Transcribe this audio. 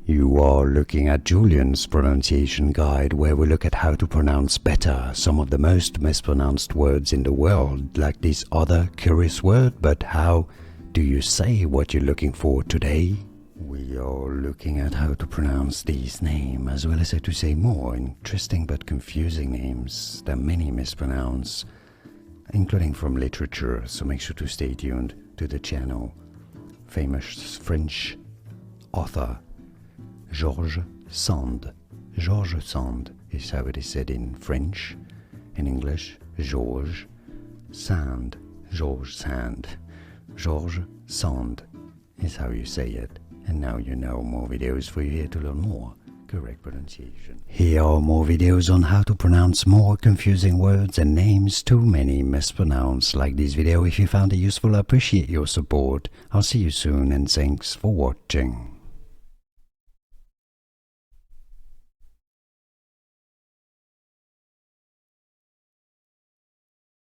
You are looking at Julian's pronunciation guide, where we look at how to pronounce better some of the most mispronounced words in the world, like this other curious word, but how do you say what you're looking for today? We are looking at how to pronounce these names, as well as how to say more interesting but confusing names that many mispronounce, including from literature, so make sure to stay tuned to the channel. Famous French author Georges Sand. Georges Sand is how it is said in French. In English, Georges Sand. Georges Sand. Georges Sand is how you say it. And now you know. More videos for you here to learn more correct pronunciation. Here are more videos on how to pronounce more confusing words and names too many mispronounced. Like this video if you found it useful. I appreciate your support. I'll see you soon and thanks for watching.